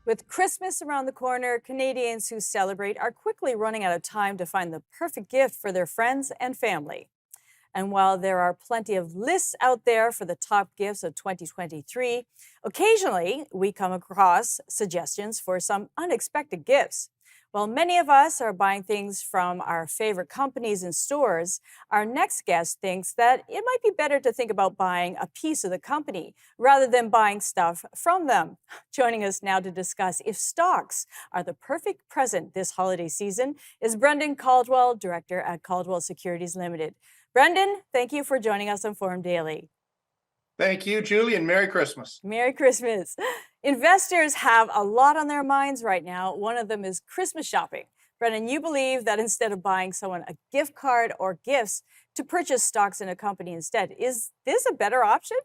With Christmas around the corner, Canadians who celebrate are quickly running out of time to find the perfect gift for their friends and family. And while there are plenty of lists out there for the top gifts of 2023, occasionally we come across suggestions for some unexpected gifts. While many of us are buying things from our favorite companies and stores, our next guest thinks that it might be better to think about buying a piece of the company rather than buying stuff from them. Joining us now to discuss if stocks are the perfect present this holiday season is Brendan Caldwell, director at Caldwell Securities Ltd. Brendan, thank you for joining us on Forum Daily. Thank you, Julie, and Merry Christmas. Merry Christmas. Investors have a lot on their minds right now. One of them is Christmas shopping. Brendan, you believe that instead of buying someone a gift card or gifts, to purchase stocks in a company instead. Is this a better option?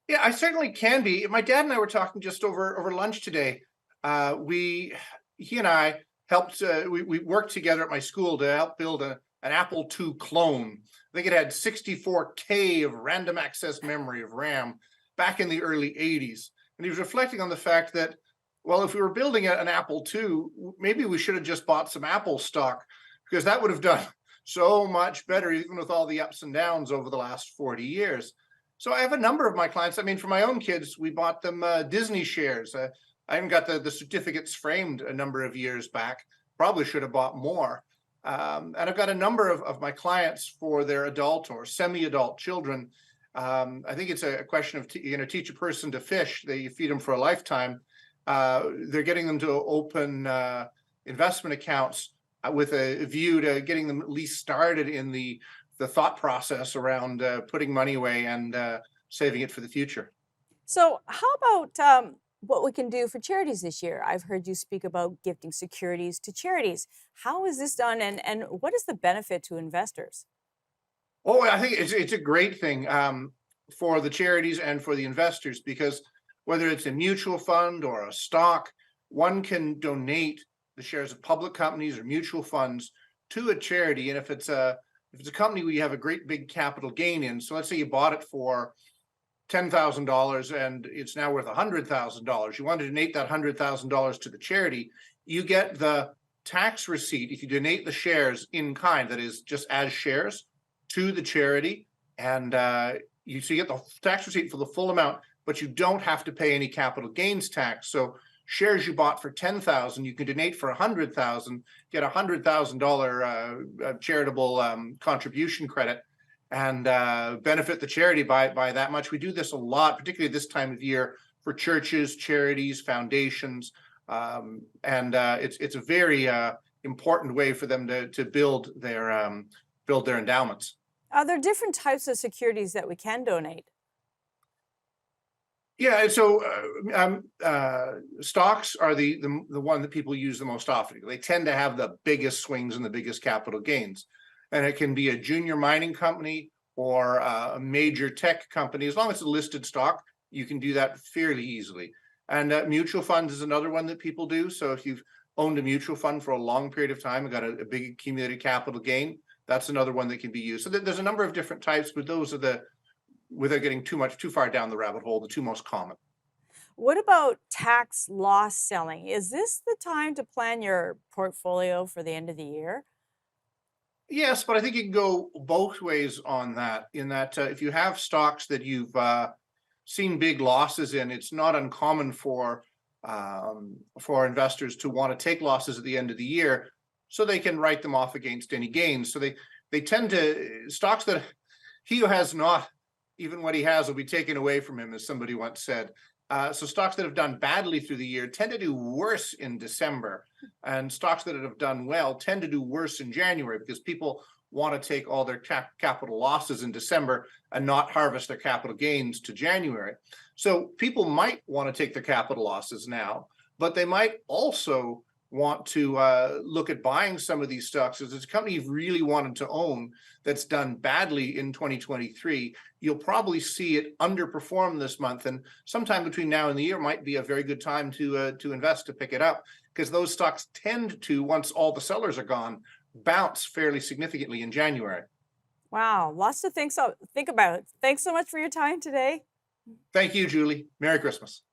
Yeah, I certainly can be. My dad and I were talking just over lunch today. He and I helped. We worked together at my school to help build an Apple II clone. I think it had 64K of random access memory of RAM back in the early 80s. And he was reflecting on the fact that, well, if we were building an Apple II, maybe we should have just bought some Apple stock, because that would have done so much better, even with all the ups and downs over the last 40 years. So I have a number of my clients. I mean, for my own kids, we bought them Disney shares. I even got the certificates framed a number of years back. Probably should have bought more. And I've got a number of my clients for their adult or semi-adult children. I think it's a question of teach a person to fish. You feed them for a lifetime. They're getting them to open investment accounts with a view to getting them at least started in the thought process around putting money away and saving it for the future. So, how about what we can do for charities this year? I've heard you speak about gifting securities to charities. How is this done, and what is the benefit to investors? Oh, I think it's a great thing for the charities and for the investors, because whether it's a mutual fund or a stock, one can donate the shares of public companies or mutual funds to a charity. And if it's a company where you have a great big capital gain in, so let's say you bought it for $10,000 and it's now worth $100,000, you want to donate that $100,000 to the charity, you get the tax receipt if you donate the shares in kind, that is just as shares, to the charity. And you get the tax receipt for the full amount, but you don't have to pay any capital gains tax. So shares you bought for $10,000, you can donate for $100,000, get $100,000 charitable contribution credit, and benefit the charity by that much. We do this a lot, particularly this time of year, for churches, charities, foundations, and it's a very important way for them to build their endowments. Are there different types of securities that we can donate? Yeah, so stocks are the one that people use the most often. They tend to have the biggest swings and the biggest capital gains. And it can be a junior mining company or a major tech company. As long as it's a listed stock, you can do that fairly easily. And mutual funds is another one that people do. So if you've owned a mutual fund for a long period of time and got a big accumulated capital gain, that's another one that can be used. So there's a number of different types, but those are without getting too far down the rabbit hole, the two most common. What about tax loss selling? Is this the time to plan your portfolio for the end of the year? Yes, but I think you can go both ways on that. In that, if you have stocks that you've seen big losses in, it's not uncommon for investors to want to take losses at the end of the year, so they can write them off against any gains. So they tend to stocks that he who has not, even what he has will be taken away from him, as somebody once said. So stocks that have done badly through the year tend to do worse in December, and stocks that have done well tend to do worse in January, because people want to take all their capital losses in December and not harvest their capital gains to January. So people might want to take their capital losses now, but they might also want to look at buying some of these stocks. As it's a company you've really wanted to own that's done badly in 2023, you'll probably see it underperform this month. And sometime between now and the year might be a very good time to invest, to pick it up, because those stocks tend to, once all the sellers are gone, bounce fairly significantly in January. Wow, lots to think about. Thanks so much for your time today. Thank you, Julie. Merry Christmas.